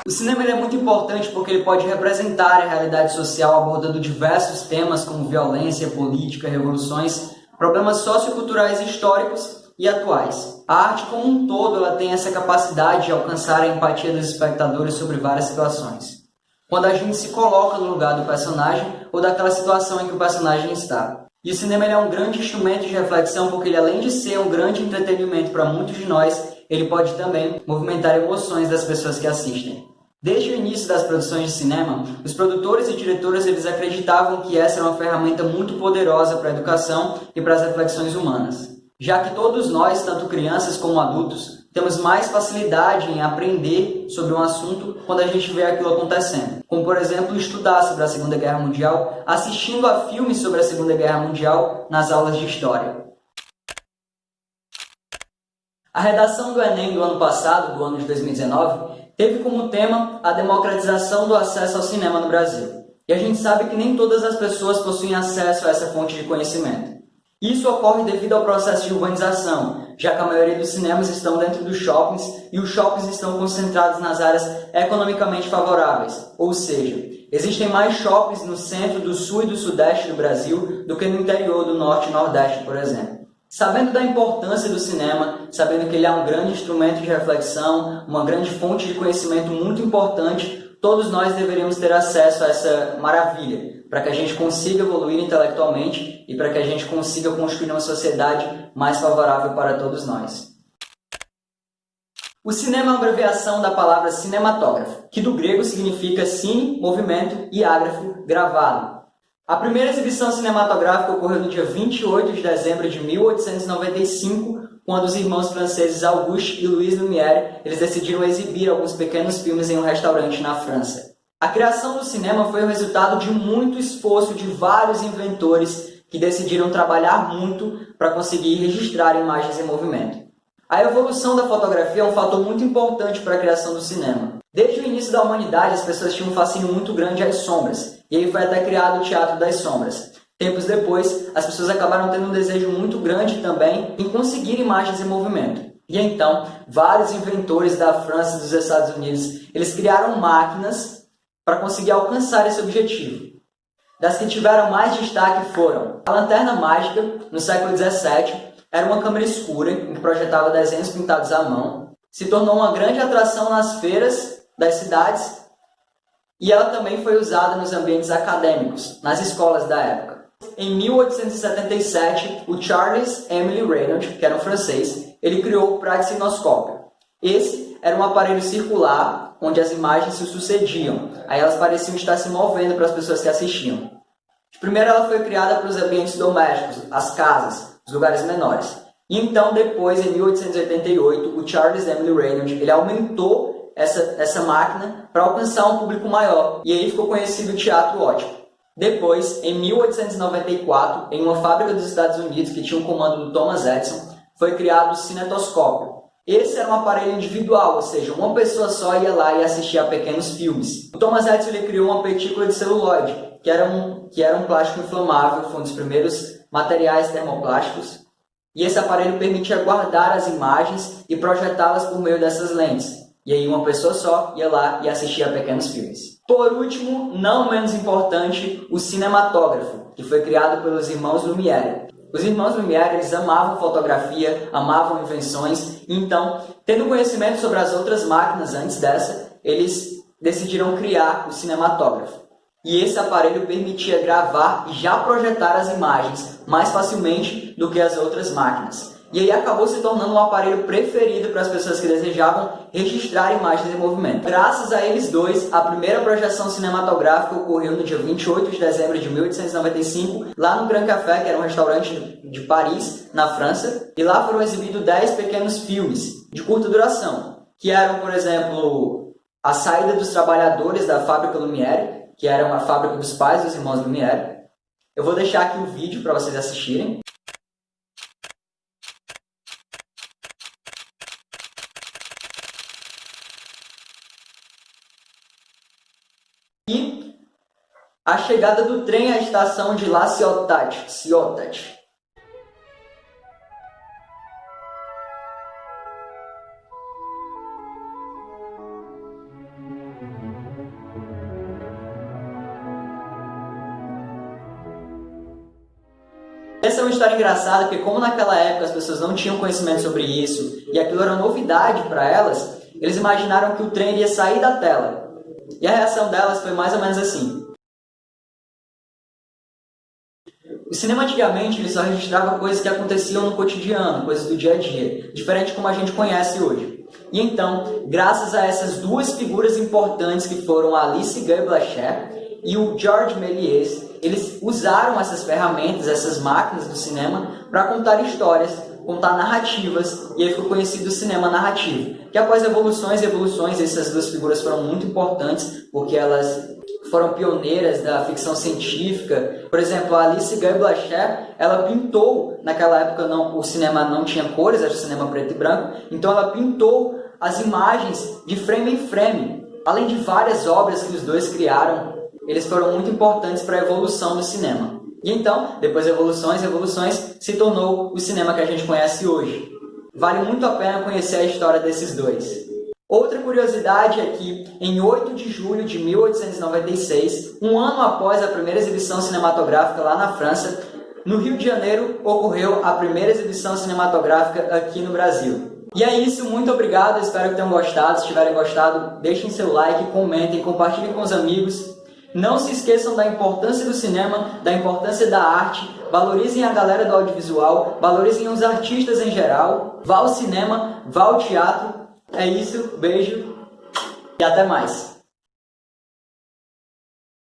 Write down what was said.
O cinema ele é muito importante porque ele pode representar a realidade social abordando diversos temas como violência, política, revoluções, problemas socioculturais históricos e atuais. A arte como um todo ela tem essa capacidade de alcançar a empatia dos espectadores sobre várias situações. Quando a gente se coloca no lugar do personagem ou daquela situação em que o personagem está. E o cinema ele é um grande instrumento de reflexão porque ele, além de ser um grande entretenimento para muitos de nós, ele pode também movimentar emoções das pessoas que assistem. Desde o início das produções de cinema, os produtores e diretores eles acreditavam que essa era uma ferramenta muito poderosa para a educação e para as reflexões humanas, já que todos nós, tanto crianças como adultos, temos mais facilidade em aprender sobre um assunto quando a gente vê aquilo acontecendo. Como, por exemplo, estudar sobre a Segunda Guerra Mundial, assistindo a filmes sobre a Segunda Guerra Mundial nas aulas de História. A redação do Enem do ano passado, do ano de 2019, teve como tema a democratização do acesso ao cinema no Brasil. E a gente sabe que nem todas as pessoas possuem acesso a essa fonte de conhecimento. Isso ocorre devido ao processo de urbanização, já que a maioria dos cinemas estão dentro dos shoppings e os shoppings estão concentrados nas áreas economicamente favoráveis, ou seja, existem mais shoppings no centro, do sul e do sudeste do Brasil do que no interior do norte e nordeste, por exemplo. Sabendo da importância do cinema, sabendo que ele é um grande instrumento de reflexão, uma grande fonte de conhecimento muito importante, todos nós deveríamos ter acesso a essa maravilha, para que a gente consiga evoluir intelectualmente e para que a gente consiga construir uma sociedade mais favorável para todos nós. O cinema é uma abreviação da palavra cinematógrafo, que do grego significa cine, movimento, e ágrafo, gravado. A primeira exibição cinematográfica ocorreu no dia 28 de dezembro de 1895, quando os irmãos franceses Auguste e Louis Lumière eles decidiram exibir alguns pequenos filmes em um restaurante na França. A criação do cinema foi o resultado de muito esforço de vários inventores que decidiram trabalhar muito para conseguir registrar imagens em movimento. A evolução da fotografia é um fator muito importante para a criação do cinema. Desde o início da humanidade, as pessoas tinham um fascínio muito grande às sombras, e aí foi até criado o Teatro das Sombras. Tempos depois, as pessoas acabaram tendo um desejo muito grande também em conseguir imagens em movimento. E então, vários inventores da França e dos Estados Unidos, eles criaram máquinas para conseguir alcançar esse objetivo. Das que tiveram mais destaque foram a lanterna mágica, no século XVII, era uma câmera escura que projetava desenhos pintados à mão, se tornou uma grande atração nas feiras das cidades e ela também foi usada nos ambientes acadêmicos, nas escolas da época. Em 1877, o Charles Emile Reynolds, que era um francês, ele criou o praxinoscópio. Esse era um aparelho circular onde as imagens se sucediam, aí elas pareciam estar se movendo para as pessoas que assistiam. Primeiro ela foi criada para os ambientes domésticos, as casas, os lugares menores. E então, depois, em 1888, o Charles Emile Reynolds ele aumentou essa máquina para alcançar um público maior. E aí ficou conhecido o teatro óptico. Depois, em 1894, em uma fábrica dos Estados Unidos que tinha um comando do Thomas Edison, foi criado o cinetoscópio. Esse era um aparelho individual, ou seja, uma pessoa só ia lá e assistia a pequenos filmes. O Thomas Edison ele criou uma partícula de celuloide, que era um plástico inflamável, foi um dos primeiros materiais termoplásticos. E esse aparelho permitia guardar as imagens e projetá-las por meio dessas lentes. E aí uma pessoa só ia lá e assistia a pequenos filmes. Por último, não menos importante, o cinematógrafo, que foi criado pelos irmãos Lumière. Os irmãos Lumière eles amavam fotografia, amavam invenções, então, tendo conhecimento sobre as outras máquinas antes dessa, eles decidiram criar o cinematógrafo. E esse aparelho permitia gravar e já projetar as imagens mais facilmente do que as outras máquinas. E aí acabou se tornando um aparelho preferido para as pessoas que desejavam registrar imagens em movimento. Graças a eles dois, a primeira projeção cinematográfica ocorreu no dia 28 de dezembro de 1895, lá no Grand Café, que era um restaurante de Paris, na França. E lá foram exibidos 10 pequenos filmes de curta duração, que eram, por exemplo, a saída dos trabalhadores da fábrica Lumière, que era uma fábrica dos pais dos irmãos Lumière. Eu vou deixar aqui o vídeo para vocês assistirem. E a chegada do trem à estação de La Ciotat. Essa é uma história engraçada, porque como naquela época as pessoas não tinham conhecimento sobre isso e aquilo era novidade para elas, eles imaginaram que o trem iria sair da tela. E a reação delas foi mais ou menos assim. O cinema antigamente ele só registrava coisas que aconteciam no cotidiano, coisas do dia a dia, diferente como a gente conhece hoje. E então, graças a essas duas figuras importantes que foram a Alice Guy Blaché e o Georges Méliès, eles usaram essas ferramentas, essas máquinas do cinema para contar histórias, contar narrativas, e aí ficou conhecido o cinema narrativo. Que após evoluções e evoluções, essas duas figuras foram muito importantes, porque elas foram pioneiras da ficção científica. Por exemplo, a Alice Guy Blaché, ela pintou, naquela época o cinema não tinha cores, era o cinema preto e branco, então ela pintou as imagens de frame em frame. Além de várias obras que os dois criaram, eles foram muito importantes para a evolução do cinema. E então, depois de evoluções, se tornou o cinema que a gente conhece hoje. Vale muito a pena conhecer a história desses dois. Outra curiosidade é que, em 8 de julho de 1896, um ano após a primeira exibição cinematográfica lá na França, no Rio de Janeiro ocorreu a primeira exibição cinematográfica aqui no Brasil. E é isso, muito obrigado, espero que tenham gostado. Se tiverem gostado, deixem seu like, comentem, compartilhem com os amigos. Não se esqueçam da importância do cinema, da importância da arte, valorizem a galera do audiovisual, valorizem os artistas em geral, vá ao cinema, vá ao teatro. É isso, beijo e até mais!